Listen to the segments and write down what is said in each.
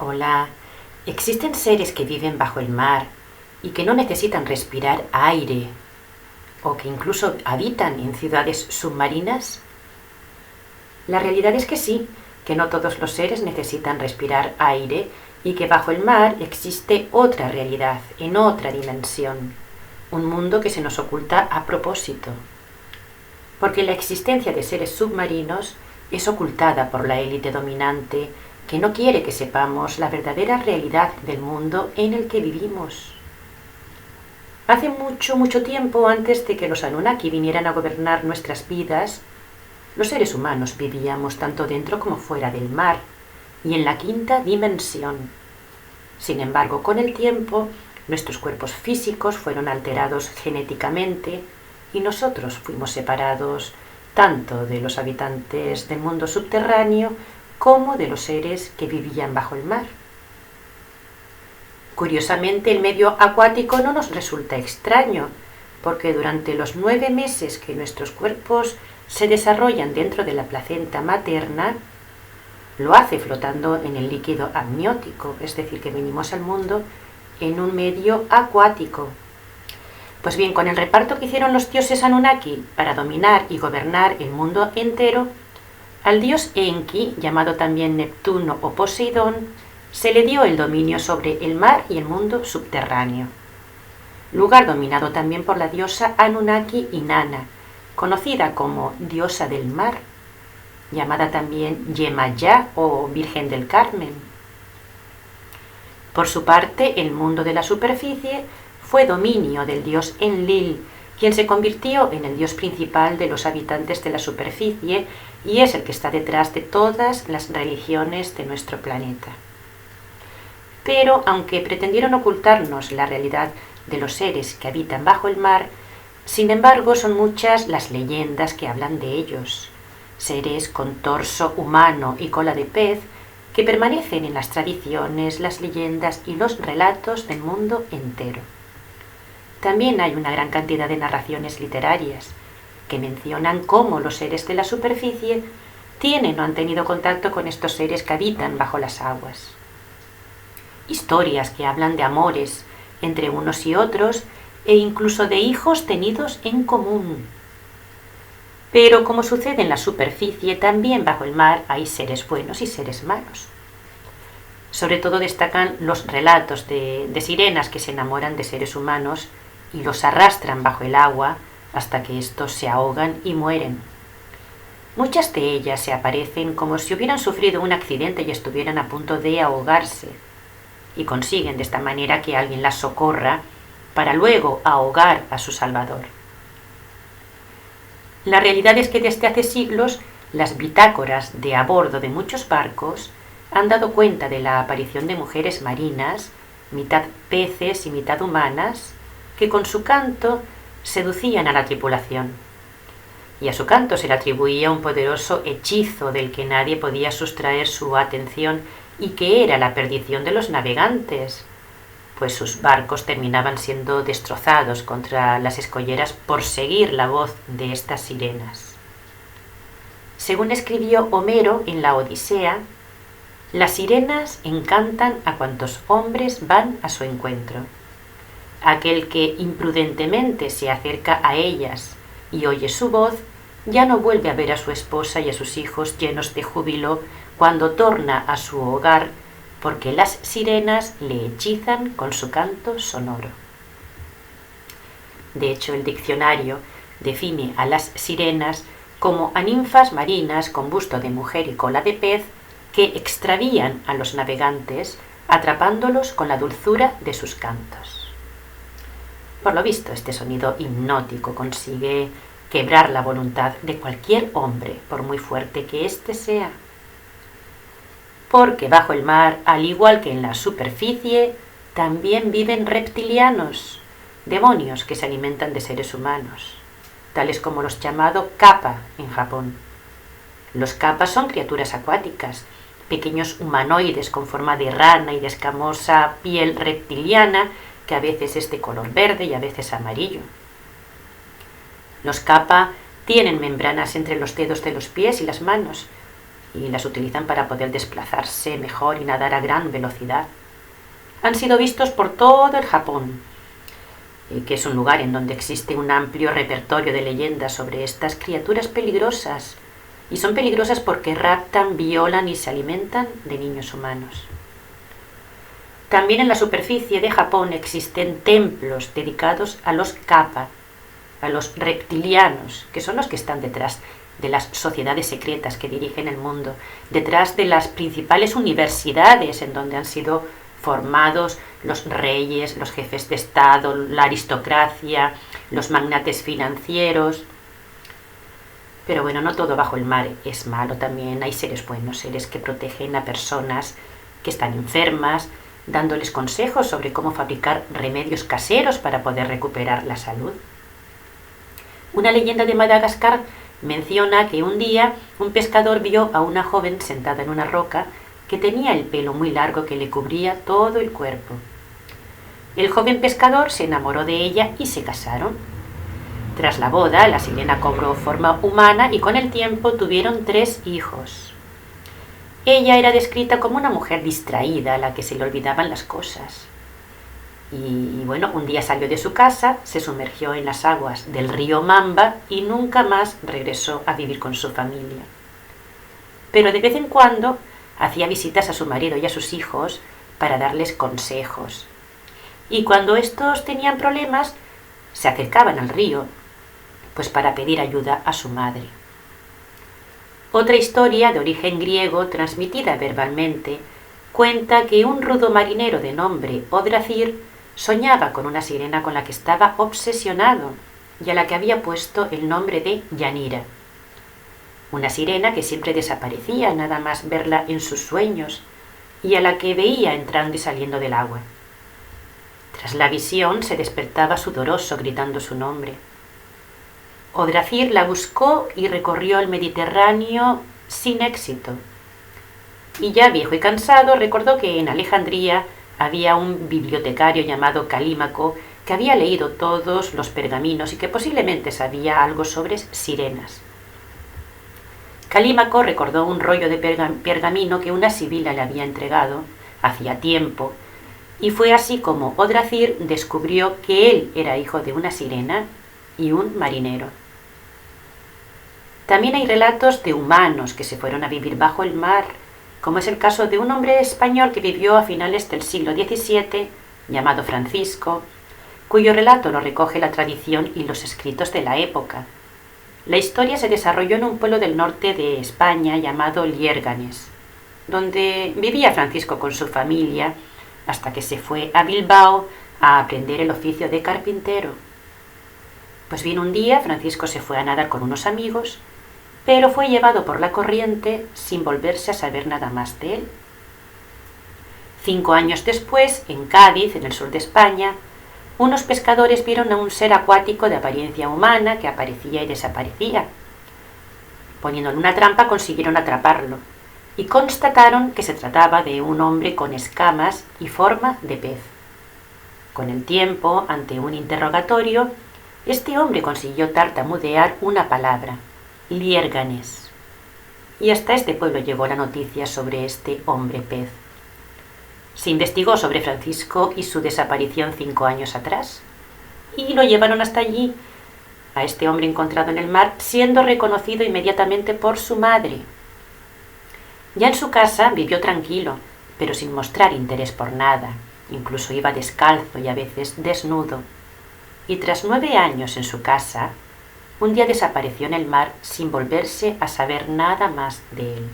Hola, ¿existen seres que viven bajo el mar y que no necesitan respirar aire o que incluso habitan en ciudades submarinas? La realidad es que sí, que no todos los seres necesitan respirar aire y que bajo el mar existe otra realidad, en otra dimensión, un mundo que se nos oculta a propósito. Porque la existencia de seres submarinos es ocultada por la élite dominante que no quiere que sepamos la verdadera realidad del mundo en el que vivimos. Hace mucho, mucho tiempo antes de que los Anunnaki vinieran a gobernar nuestras vidas, los seres humanos vivíamos tanto dentro como fuera del mar y en la quinta dimensión. Sin embargo, con el tiempo, nuestros cuerpos físicos fueron alterados genéticamente y nosotros fuimos separados tanto de los habitantes del mundo subterráneo como de los seres que vivían bajo el mar. Curiosamente, el medio acuático no nos resulta extraño, porque durante los 9 meses que nuestros cuerpos se desarrollan dentro de la placenta materna, lo hace flotando en el líquido amniótico, es decir, que venimos al mundo en un medio acuático. Pues bien, con el reparto que hicieron los dioses Anunnaki para dominar y gobernar el mundo entero, al dios Enki, llamado también Neptuno o Poseidón, se le dio el dominio sobre el mar y el mundo subterráneo, lugar dominado también por la diosa Anunnaki Inanna, conocida como diosa del mar, llamada también Yemayá o Virgen del Carmen. Por su parte, el mundo de la superficie fue dominio del dios Enlil, quien se convirtió en el dios principal de los habitantes de la superficie y es el que está detrás de todas las religiones de nuestro planeta. Pero, aunque pretendieron ocultarnos la realidad de los seres que habitan bajo el mar, sin embargo son muchas las leyendas que hablan de ellos, seres con torso humano y cola de pez que permanecen en las tradiciones, las leyendas y los relatos del mundo entero. También hay una gran cantidad de narraciones literarias que mencionan cómo los seres de la superficie tienen o han tenido contacto con estos seres que habitan bajo las aguas. Historias que hablan de amores entre unos y otros e incluso de hijos tenidos en común. Pero como sucede en la superficie, también bajo el mar hay seres buenos y seres malos. Sobre todo destacan los relatos de sirenas que se enamoran de seres humanos y los arrastran bajo el agua hasta que estos se ahogan y mueren. Muchas de ellas se aparecen como si hubieran sufrido un accidente y estuvieran a punto de ahogarse, y consiguen de esta manera que alguien las socorra para luego ahogar a su salvador. La realidad es que desde hace siglos las bitácoras de a bordo de muchos barcos han dado cuenta de la aparición de mujeres marinas, mitad peces y mitad humanas, que con su canto seducían a la tripulación. Y a su canto se le atribuía un poderoso hechizo del que nadie podía sustraer su atención y que era la perdición de los navegantes, pues sus barcos terminaban siendo destrozados contra las escolleras por seguir la voz de estas sirenas. Según escribió Homero en la Odisea, las sirenas encantan a cuantos hombres van a su encuentro. Aquel que imprudentemente se acerca a ellas y oye su voz, ya no vuelve a ver a su esposa y a sus hijos llenos de júbilo cuando torna a su hogar, porque las sirenas le hechizan con su canto sonoro. De hecho, el diccionario define a las sirenas como a ninfas marinas con busto de mujer y cola de pez que extravían a los navegantes, atrapándolos con la dulzura de sus cantos. Por lo visto, este sonido hipnótico consigue quebrar la voluntad de cualquier hombre, por muy fuerte que éste sea. Porque bajo el mar, al igual que en la superficie, también viven reptilianos, demonios que se alimentan de seres humanos, tales como los llamados kappa en Japón. Los kappa son criaturas acuáticas, pequeños humanoides con forma de rana y de escamosa piel reptiliana, que a veces es de color verde y a veces amarillo. Los kappa tienen membranas entre los dedos de los pies y las manos, y las utilizan para poder desplazarse mejor y nadar a gran velocidad. Han sido vistos por todo el Japón, que es un lugar en donde existe un amplio repertorio de leyendas sobre estas criaturas peligrosas, y son peligrosas porque raptan, violan y se alimentan de niños humanos. También en la superficie de Japón existen templos dedicados a los kappa, a los reptilianos, que son los que están detrás de las sociedades secretas que dirigen el mundo, detrás de las principales universidades en donde han sido formados los reyes, los jefes de Estado, la aristocracia, los magnates financieros. Pero bueno, no todo bajo el mar es malo, también hay seres buenos, seres que protegen a personas que están enfermas, dándoles consejos sobre cómo fabricar remedios caseros para poder recuperar la salud. Una leyenda de Madagascar menciona que un día un pescador vio a una joven sentada en una roca que tenía el pelo muy largo que le cubría todo el cuerpo. El joven pescador se enamoró de ella y se casaron. Tras la boda, la sirena cobró forma humana y con el tiempo tuvieron 3 hijos. Ella era descrita como una mujer distraída a la que se le olvidaban las cosas. Y bueno, un día salió de su casa, se sumergió en las aguas del río Mamba y nunca más regresó a vivir con su familia. Pero de vez en cuando hacía visitas a su marido y a sus hijos para darles consejos. Y cuando estos tenían problemas, se acercaban al río, pues para pedir ayuda a su madre. Otra historia de origen griego, transmitida verbalmente, cuenta que un rudo marinero de nombre Odracir soñaba con una sirena con la que estaba obsesionado y a la que había puesto el nombre de Yanira. Una sirena que siempre desaparecía nada más verla en sus sueños y a la que veía entrando y saliendo del agua. Tras la visión se despertaba sudoroso gritando su nombre. Odracir la buscó y recorrió el Mediterráneo sin éxito. Y ya viejo y cansado recordó que en Alejandría había un bibliotecario llamado Calímaco que había leído todos los pergaminos y que posiblemente sabía algo sobre sirenas. Calímaco recordó un rollo de pergamino que una sibila le había entregado hacía tiempo, y fue así como Odracir descubrió que él era hijo de una sirena y un marinero. También hay relatos de humanos que se fueron a vivir bajo el mar, como es el caso de un hombre español que vivió a finales del siglo XVII, llamado Francisco, cuyo relato lo recoge la tradición y los escritos de la época. La historia se desarrolló en un pueblo del norte de España llamado Liérganes, donde vivía Francisco con su familia hasta que se fue a Bilbao a aprender el oficio de carpintero. Pues bien, un día Francisco se fue a nadar con unos amigos, pero fue llevado por la corriente sin volverse a saber nada más de él. 5 años después, en Cádiz, en el sur de España, unos pescadores vieron a un ser acuático de apariencia humana que aparecía y desaparecía. Poniéndole una trampa consiguieron atraparlo y constataron que se trataba de un hombre con escamas y forma de pez. Con el tiempo, ante un interrogatorio, este hombre consiguió tartamudear una palabra: Liérganes. Y hasta este pueblo llegó la noticia sobre este hombre pez. Se investigó sobre Francisco y su desaparición 5 años atrás, y lo llevaron hasta allí, a este hombre encontrado en el mar, siendo reconocido inmediatamente por su madre. Ya en su casa vivió tranquilo, pero sin mostrar interés por nada, incluso iba descalzo y a veces desnudo, y tras 9 años en su casa, un día desapareció en el mar sin volverse a saber nada más de él.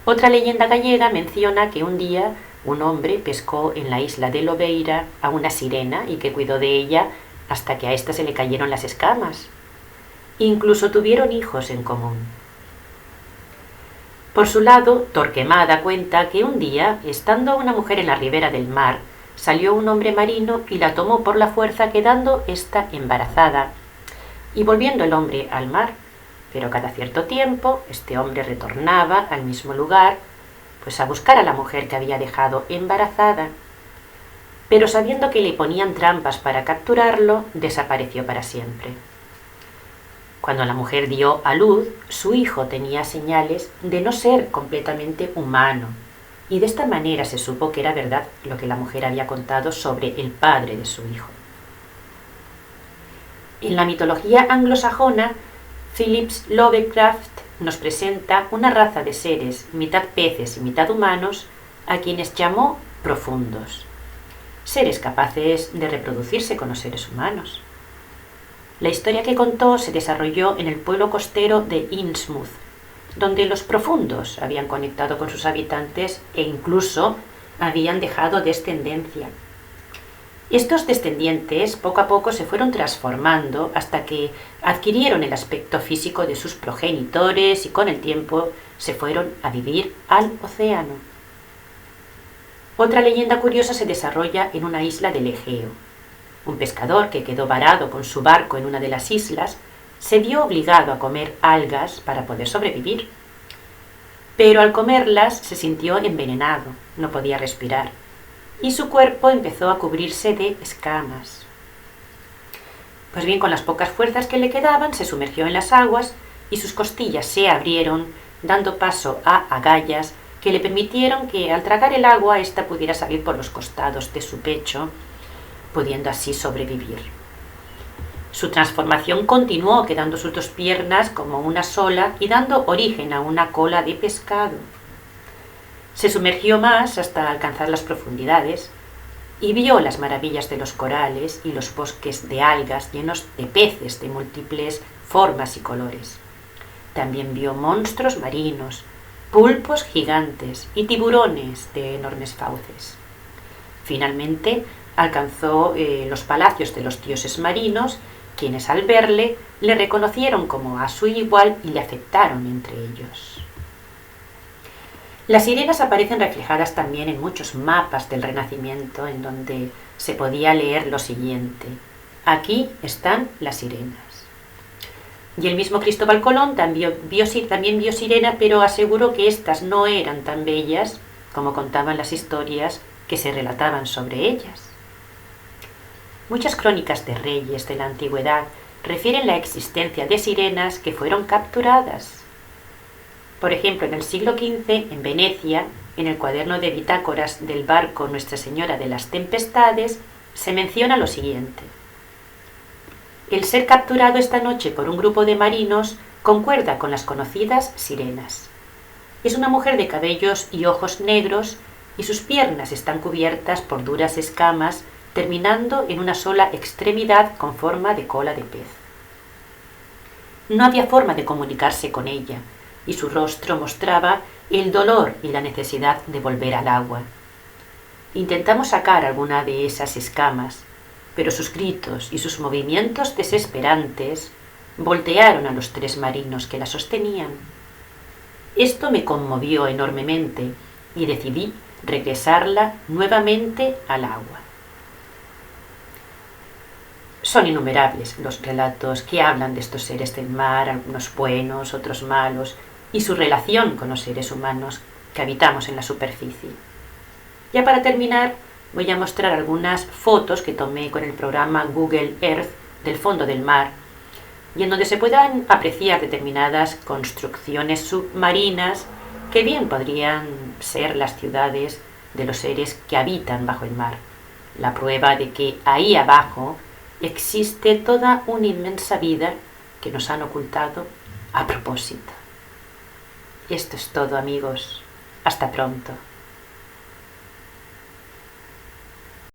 Otra leyenda gallega menciona que un día un hombre pescó en la isla de Lobeira a una sirena y que cuidó de ella hasta que a ésta se le cayeron las escamas. Incluso tuvieron hijos en común. Por su lado, Torquemada cuenta que un día, estando una mujer en la ribera del mar, salió un hombre marino y la tomó por la fuerza, quedando ésta embarazada, y volviendo el hombre al mar. Pero cada cierto tiempo este hombre retornaba al mismo lugar, pues a buscar a la mujer que había dejado embarazada. Pero sabiendo que le ponían trampas para capturarlo, desapareció para siempre. Cuando la mujer dio a luz, su hijo tenía señales de no ser completamente humano, y de esta manera se supo que era verdad lo que la mujer había contado sobre el padre de su hijo. En la mitología anglosajona, Phillips Lovecraft nos presenta una raza de seres, mitad peces y mitad humanos, a quienes llamó profundos, seres capaces de reproducirse con los seres humanos. La historia que contó se desarrolló en el pueblo costero de Innsmouth, donde los profundos habían conectado con sus habitantes e incluso habían dejado descendencia. Estos descendientes poco a poco se fueron transformando hasta que adquirieron el aspecto físico de sus progenitores y con el tiempo se fueron a vivir al océano. Otra leyenda curiosa se desarrolla en una isla del Egeo. Un pescador que quedó varado con su barco en una de las islas se vio obligado a comer algas para poder sobrevivir. Pero al comerlas se sintió envenenado, no podía respirar, y su cuerpo empezó a cubrirse de escamas. Pues bien, con las pocas fuerzas que le quedaban, se sumergió en las aguas y sus costillas se abrieron, dando paso a agallas que le permitieron que al tragar el agua ésta pudiera salir por los costados de su pecho, pudiendo así sobrevivir. Su transformación continuó, quedando sus dos piernas como una sola y dando origen a una cola de pescado. Se sumergió más hasta alcanzar las profundidades y vio las maravillas de los corales y los bosques de algas llenos de peces de múltiples formas y colores. También vio monstruos marinos, pulpos gigantes y tiburones de enormes fauces. Finalmente alcanzó los palacios de los dioses marinos, quienes al verle le reconocieron como a su igual y le aceptaron entre ellos. Las sirenas aparecen reflejadas también en muchos mapas del Renacimiento, en donde se podía leer lo siguiente: aquí están las sirenas. Y el mismo Cristóbal Colón también vio sirenas, pero aseguró que éstas no eran tan bellas como contaban las historias que se relataban sobre ellas. Muchas crónicas de reyes de la antigüedad refieren la existencia de sirenas que fueron capturadas. Por ejemplo, en el siglo XV, en Venecia, en el cuaderno de bitácoras del barco Nuestra Señora de las Tempestades, se menciona lo siguiente: el ser capturado esta noche por un grupo de marinos concuerda con las conocidas sirenas. Es una mujer de cabellos y ojos negros y sus piernas están cubiertas por duras escamas, terminando en una sola extremidad con forma de cola de pez. No había forma de comunicarse con ella, y su rostro mostraba el dolor y la necesidad de volver al agua. Intentamos sacar alguna de esas escamas, pero sus gritos y sus movimientos desesperantes voltearon a los 3 marinos que la sostenían. Esto me conmovió enormemente y decidí regresarla nuevamente al agua. Son innumerables los relatos que hablan de estos seres del mar, algunos buenos, otros malos, y su relación con los seres humanos que habitamos en la superficie. Ya para terminar, voy a mostrar algunas fotos que tomé con el programa Google Earth del fondo del mar, y en donde se puedan apreciar determinadas construcciones submarinas que bien podrían ser las ciudades de los seres que habitan bajo el mar. La prueba de que ahí abajo existe toda una inmensa vida que nos han ocultado a propósito. Esto es todo, amigos. Hasta pronto.